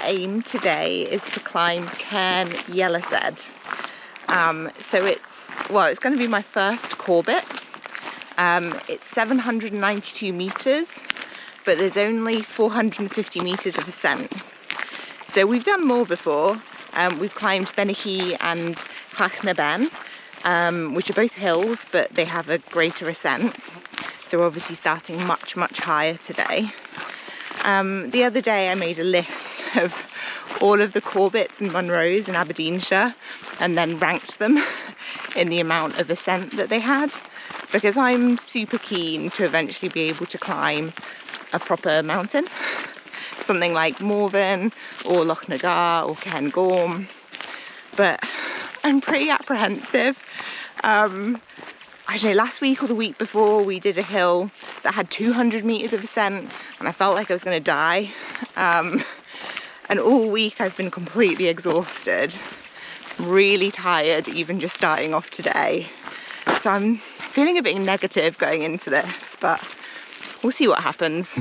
aim today is to climb Carn Ealasaid. So it's going to be my first Corbett. It's 792 meters, but there's only 450 meters of ascent. So we've done more before. We've climbed Benachie and Clachnaben, which are both hills, but they have a greater ascent. So we're obviously starting much, much higher today. The other day I made a list of all of the Corbetts and Munros in Aberdeenshire and then ranked them in the amount of ascent that they had, because I'm super keen to eventually be able to climb a proper mountain. Something like Morven or Loch Nagar or Cairngorm, but I'm pretty apprehensive. I don't know, last week or the week before we did a hill that had 200 meters of ascent and I felt like I was going to die. And all week I've been completely exhausted, really tired even just starting off today. So I'm feeling a bit negative going into this, but we'll see what happens.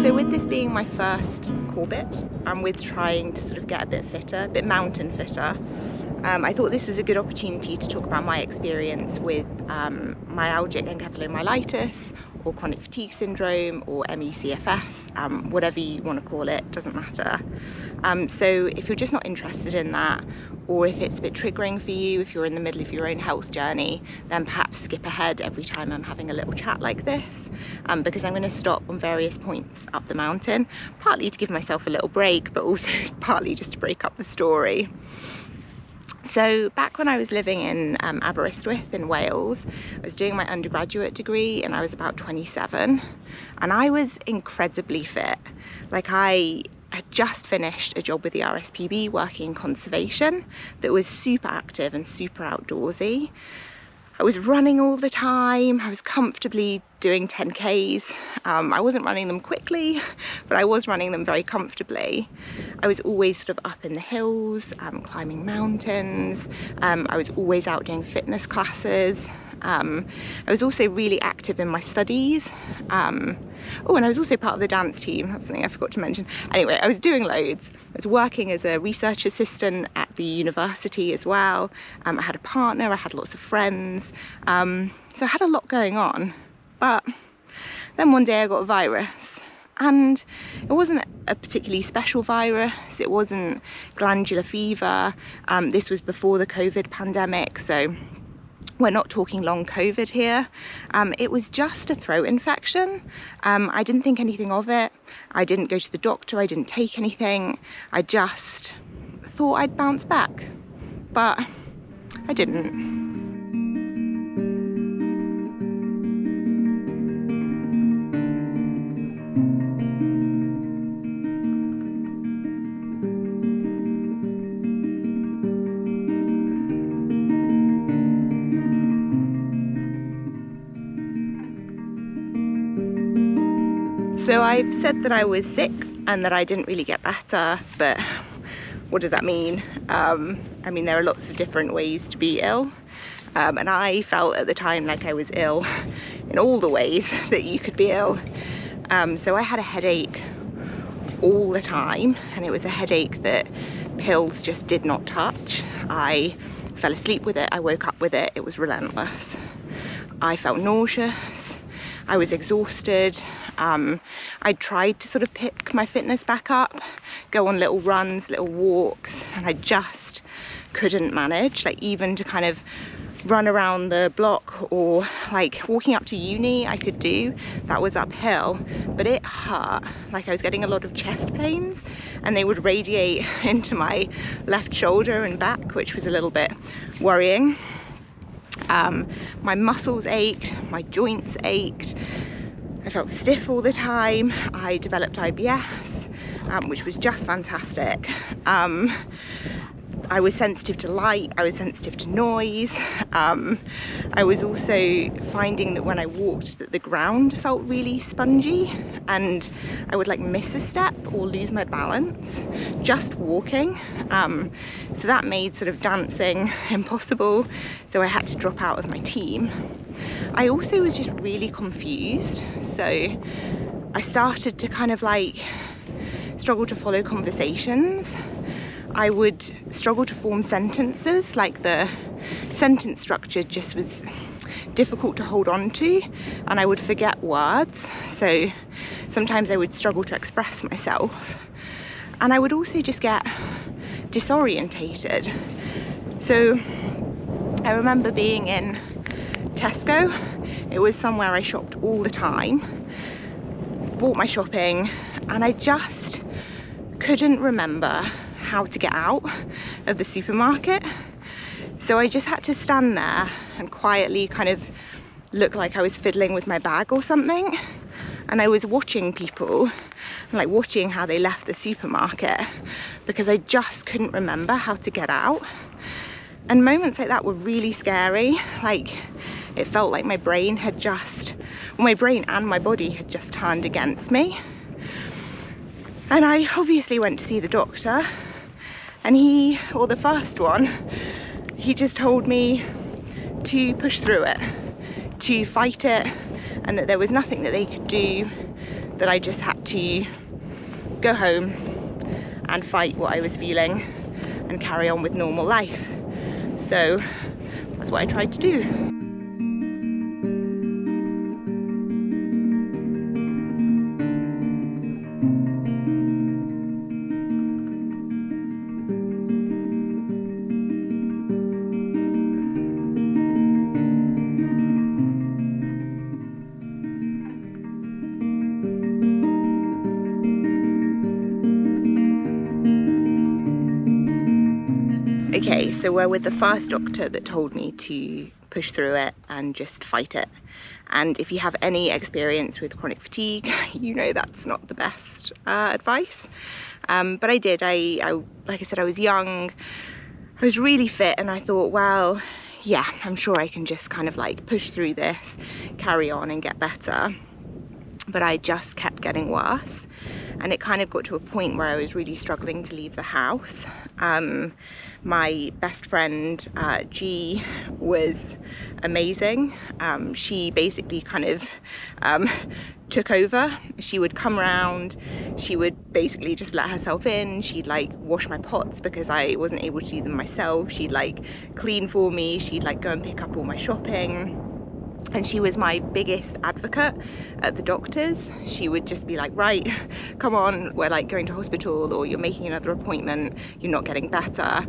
So with this being my first Corbett, and with trying to sort of get a bit fitter, a bit mountain fitter, I thought this was a good opportunity to talk about my experience with myalgic encephalomyelitis, or chronic fatigue syndrome, or MECFS, whatever you want to call it, doesn't matter. So if you're just not interested in that, or if it's a bit triggering for you, if you're in the middle of your own health journey, then perhaps skip ahead every time I'm having a little chat like this, because I'm going to stop on various points up the mountain, partly to give myself a little break, but also partly just to break up the story. So back when I was living in Aberystwyth in Wales, I was doing my undergraduate degree and I was about 27, and I was incredibly fit. Like, I had just finished a job with the RSPB working in conservation that was super active and super outdoorsy. I was running all the time. I was comfortably doing 10Ks. I wasn't running them quickly, but I was running them very comfortably. I was always sort of up in the hills, climbing mountains. I was always out doing fitness classes. I was also really active in my studies. Oh, and I was also part of the dance team. That's something I forgot to mention. Anyway, I was doing loads. I was working as a research assistant at the university as well. I had a partner, I had lots of friends. So I had a lot going on. But then one day I got a virus. And it wasn't a particularly special virus. It wasn't glandular fever. This was before the COVID pandemic, so we're not talking long COVID here. It was just a throat infection. I didn't think anything of it. I didn't go to the doctor. I didn't take anything. I just thought I'd bounce back, but I didn't. So I've said that I was sick and that I didn't really get better, but what does that mean? I mean, there are lots of different ways to be ill, and I felt at the time like I was ill in all the ways that you could be ill. So I had a headache all the time, and it was a headache that pills just did not touch. I fell asleep with it, I woke up with it, it was relentless. I felt nauseous, I was exhausted. I tried to sort of pick my fitness back up, go on little runs, little walks, and I just couldn't manage, like even to kind of run around the block, or like walking up to uni I could do. That was uphill, but it hurt. Like I was getting a lot of chest pains and they would radiate into my left shoulder and back, which was a little bit worrying. My muscles ached, my joints ached, I felt stiff all the time. I developed IBS, which was just fantastic. I was sensitive to light, I was sensitive to noise. I was also finding that when I walked that the ground felt really spongy and I would like miss a step or lose my balance just walking. So that made sort of dancing impossible, so I had to drop out of my team. I also was just really confused, so I started to kind of like struggle to follow conversations. I would struggle to form sentences, like the sentence structure just was difficult to hold on to, and I would forget words, so sometimes I would struggle to express myself, and I would also just get disorientated. So I remember being in Tesco. It was somewhere I shopped all the time, bought my shopping, and I just couldn't remember how to get out of the supermarket. So I just had to stand there and quietly kind of look like I was fiddling with my bag or something. And I was watching people, like watching how they left the supermarket, because I just couldn't remember how to get out. And moments like that were really scary. Like it felt like my brain had just, well, my brain and my body had just turned against me. And I obviously went to see the doctor, and he, or the first one, he just told me to push through it, to fight it, and that there was nothing that they could do, that I just had to go home and fight what I was feeling and carry on with normal life. So that's what I tried to do. Okay, so we're with the first doctor that told me to push through it and just fight it. And if you have any experience with chronic fatigue, you know that's not the best advice. But I did. I like I said, I was young, I was really fit, and I thought, well, yeah, I'm sure I can just kind of like push through this, carry on and get better. But I just kept getting worse, and it kind of got to a point where I was really struggling to leave the house. My best friend G was amazing. She basically kind of took over. She would come around, she would basically just let herself in. She'd like wash my pots because I wasn't able to do them myself. She'd like clean for me, she'd like go and pick up all my shopping. And she was my biggest advocate at the doctor's. She would just be like, right, come on, we're like going to hospital, or you're making another appointment, you're not getting better.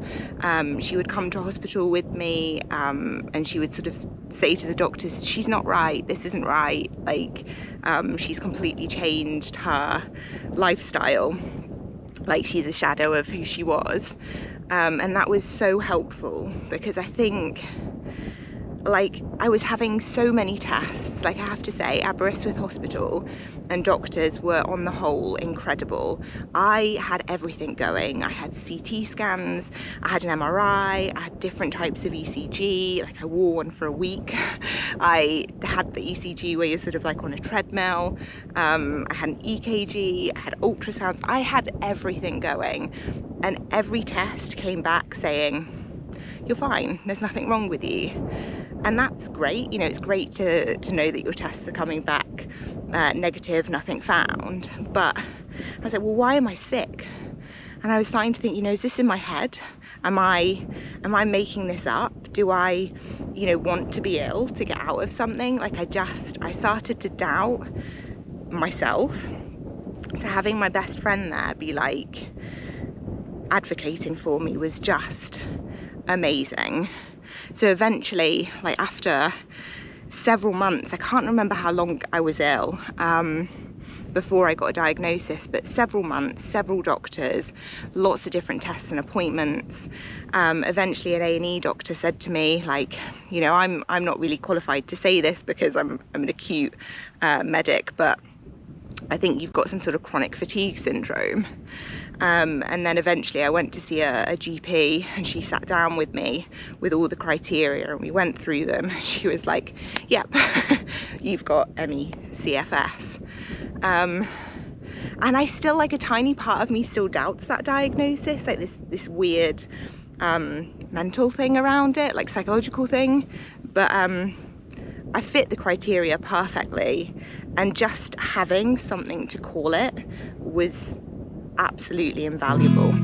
She would come to hospital with me, and she would sort of say to the doctors, she's not right, this isn't right. Like, she's completely changed her lifestyle. Like, she's a shadow of who she was. And that was so helpful, because I think, like, I was having so many tests. Like, I have to say, Aberystwyth Hospital and doctors were on the whole incredible. I had everything going. I had CT scans, I had an MRI, I had different types of ECG. Like, I wore one for a week. I had the ECG where you're sort of like on a treadmill. I had an EKG, I had ultrasounds, I had everything going. And every test came back saying, you're fine, there's nothing wrong with you. And that's great, you know, it's great to know that your tests are coming back negative, nothing found. But I was like, well, why am I sick? And I was starting to think, you know, is this in my head? Am I making this up? Do I, you know, want to be ill to get out of something? Like, I started to doubt myself. So having my best friend there be like advocating for me was just amazing. So eventually, like after several months, I can't remember how long I was ill before I got a diagnosis, but several months, several doctors, lots of different tests and appointments. Eventually an A&E doctor said to me, like, you know, I'm not really qualified to say this because I'm an acute medic, but I think you've got some sort of chronic fatigue syndrome. And then eventually I went to see a GP, and she sat down with me with all the criteria and we went through them. She was like, yep, you've got ME/CFS. And I still, like, a tiny part of me still doubts that diagnosis, like this weird mental thing around it, like psychological thing, but I fit the criteria perfectly, and just having something to call it was absolutely invaluable.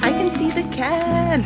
I can see the cairn.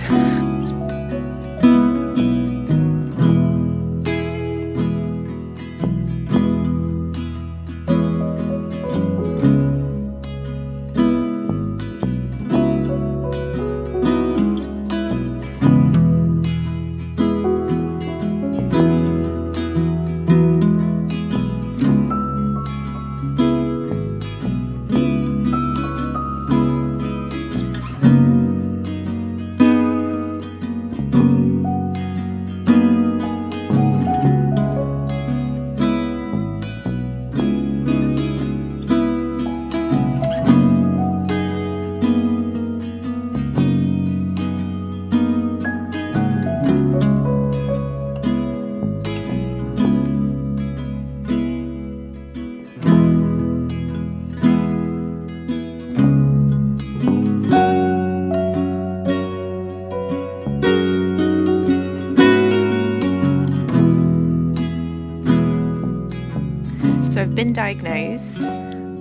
So I've been diagnosed,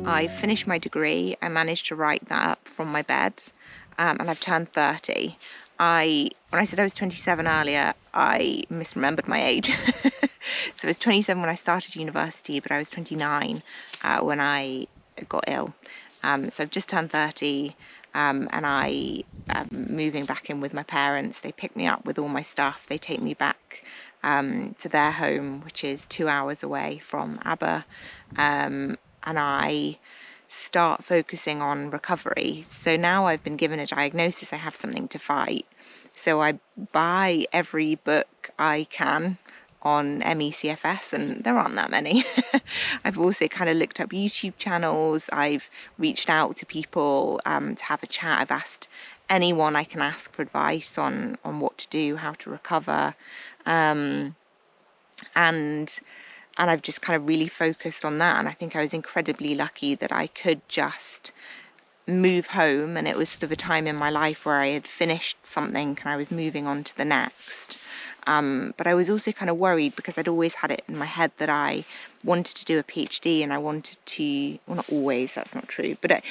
I've finished my degree, I managed to write that up from my bed, and I've turned 30. When I said I was 27 earlier, I misremembered my age. So I was 27 when I started university, but I was 29 when I got ill. So I've just turned 30, and I am moving back in with my parents. They pick me up with all my stuff, they take me back to their home, which is 2 hours away from Aber, and I start focusing on recovery. So now I've been given a diagnosis, I have something to fight. So I buy every book I can on ME/CFS, and there aren't that many. I've also kind of looked up YouTube channels, I've reached out to people to have a chat, I've asked anyone I can ask for advice on what to do, how to recover, and I've just kind of really focused on that. And I think I was incredibly lucky that I could just move home, and it was sort of a time in my life where I had finished something and I was moving on to the next. But I was also kind of worried because I'd always had it in my head that I wanted to do a PhD, and I wanted to, well, not always, that's not true, but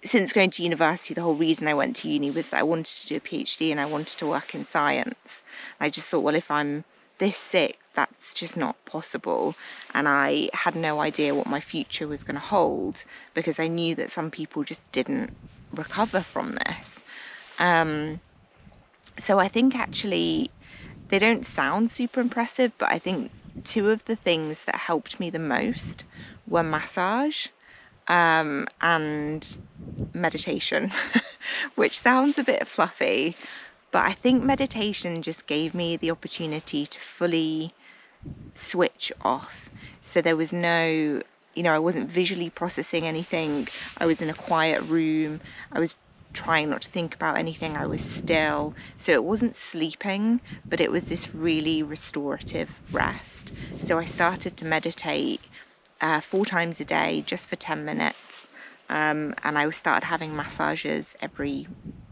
since going to university, the whole reason I went to uni was that I wanted to do a PhD and I wanted to work in science. I just thought, well, if I'm this sick, that's just not possible. And I had no idea what my future was going to hold, because I knew that some people just didn't recover from this. So I think actually they don't sound super impressive, but I think two of the things that helped me the most were massage and meditation, which sounds a bit fluffy, but I think meditation just gave me the opportunity to fully switch off. So there was no, I wasn't visually processing anything. I was in a quiet room. I was trying not to think about anything. I was still. So it wasn't sleeping, but it was this really restorative rest. So I started to meditate 4 times a day, just for 10 minutes. And I started having massages every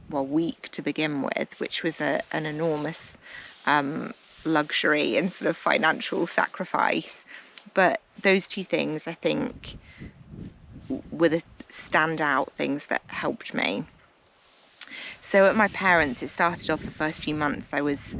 week to begin with, which was an enormous luxury and sort of financial sacrifice. But those 2 things, I think, were the standout things that helped me. So at my parents', it started off the first few months, I was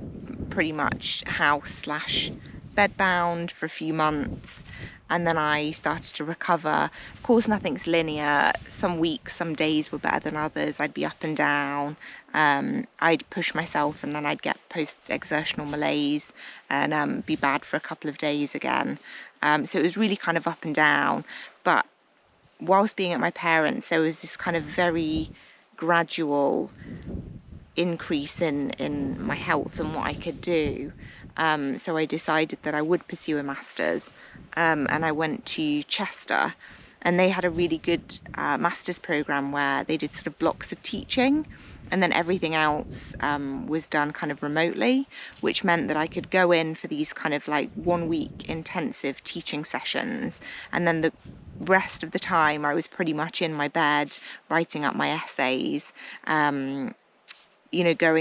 pretty much house/bed bound for a few months. And then I started to recover. Of course, nothing's linear. Some weeks, some days were better than others. I'd be up and down. I'd push myself and then I'd get post-exertional malaise and be bad for a couple of days again. So it was really kind of up and down. But whilst being at my parents', there was this kind of very gradual increase in my health and what I could do. So I decided that I would pursue a master's, and I went to Chester, and they had a really good master's program where they did sort of blocks of teaching, and then everything else was done kind of remotely, which meant that I could go in for these kind of like 1 week intensive teaching sessions, and then the rest of the time I was pretty much in my bed writing up my essays, going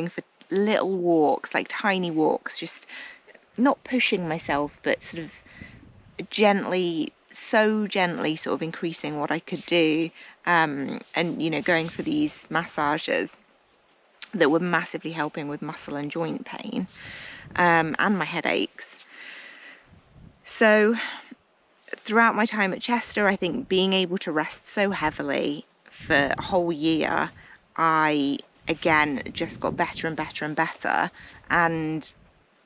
for little walks, like tiny walks, just not pushing myself, but sort of gently sort of increasing what I could do, and going for these massages that were massively helping with muscle and joint pain, and my headaches. So throughout my time at Chester, I think being able to rest so heavily for a whole year, I again just got better and better and better, and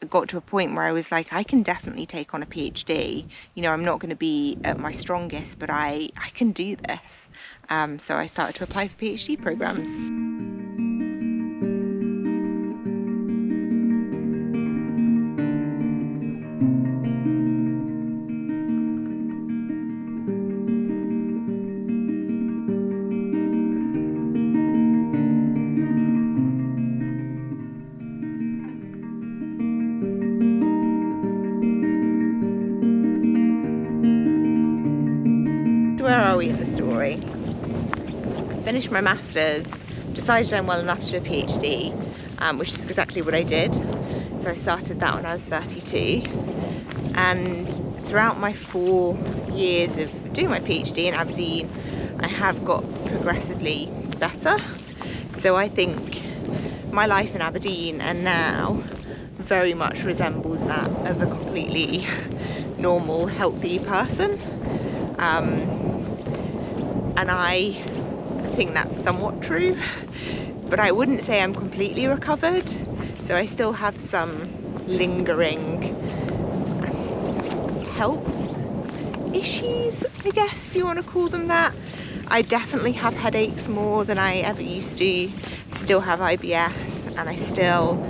got to a point where I was like, I can definitely take on a PhD. I'm not going to be at my strongest, but I can do this. So I started to apply for PhD programs. Where are we in the story? Finished my master's, decided I'm well enough to do a PhD, which is exactly what I did. So I started that when I was 32, and throughout my 4 years of doing my PhD in Aberdeen, I have got progressively better. So I think my life in Aberdeen and now very much resembles that of a completely normal, healthy person. And I think that's somewhat true, but I wouldn't say I'm completely recovered. So I still have some lingering health issues, I guess, if you want to call them that. I definitely have headaches more than I ever used to. Still have IBS, and I still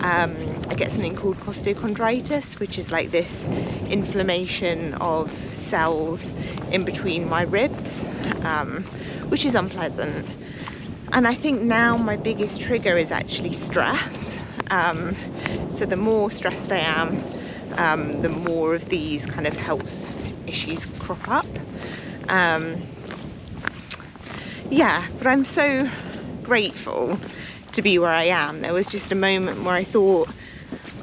I get something called costochondritis, which is like this inflammation of cells in between my ribs, which is unpleasant. And I think now my biggest trigger is actually stress. So the more stressed I am, the more of these kind of health issues crop up. Yeah, but I'm so grateful to be where I am. There was just a moment where I thought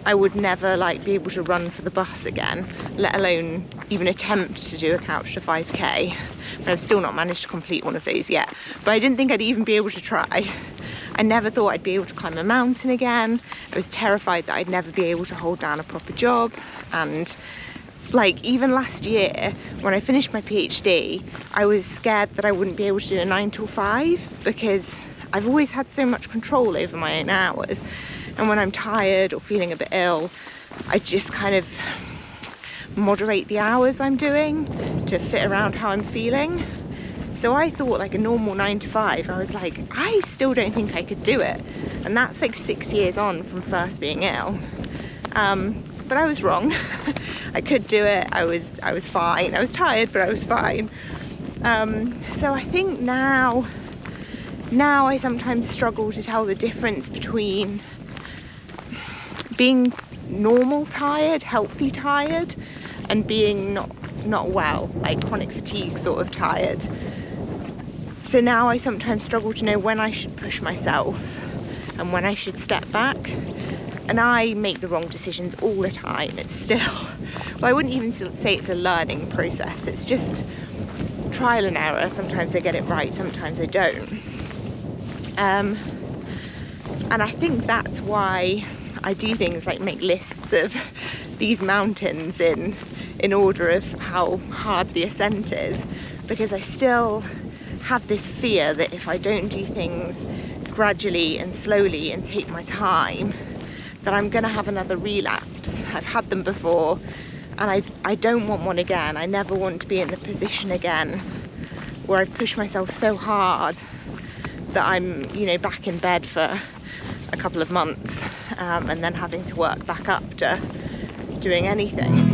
I would never be able to run for the bus again, let alone even attempt to do a couch to 5k. And I've still not managed to complete one of those yet, but I didn't think I'd even be able to try. I never thought I'd be able to climb a mountain again. I was terrified that I'd never be able to hold down a proper job. And even last year when I finished my PhD, I was scared that I wouldn't be able to do a 9 till 5 because I've always had so much control over my own hours. And when I'm tired or feeling a bit ill, I just kind of moderate the hours I'm doing to fit around how I'm feeling. So I thought like a normal 9 to 5, I was like, I still don't think I could do it. And that's like 6 years on from first being ill. But I was wrong. I could do it. I was fine. I was tired, but I was fine. So I think now I sometimes struggle to tell the difference between being normal tired, healthy tired, and being not well, like chronic fatigue sort of tired. So now I sometimes struggle to know when I should push myself and when I should step back. And I make the wrong decisions all the time. It's still, well, I wouldn't even say it's a learning process. It's just trial and error. Sometimes I get it right, sometimes I don't. And I think that's why I do things like make lists of these mountains in order of how hard the ascent is, because I still have this fear that if I don't do things gradually and slowly and take my time, that I'm gonna have another relapse. I've had them before, and I don't want one again. I never want to be in the position again where I've pushed myself so hard that I'm, you know, back in bed for a couple of months, and then having to work back up to doing anything.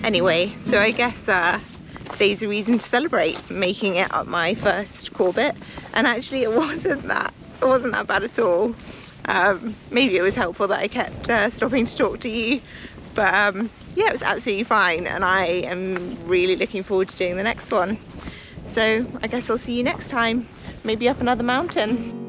Anyway, so I guess today's a reason to celebrate making it up my first Corbett, and actually it wasn't that bad at all. Maybe it was helpful that I kept stopping to talk to you, but yeah, it was absolutely fine, and I am really looking forward to doing the next one. So I guess I'll see you next time, maybe up another mountain.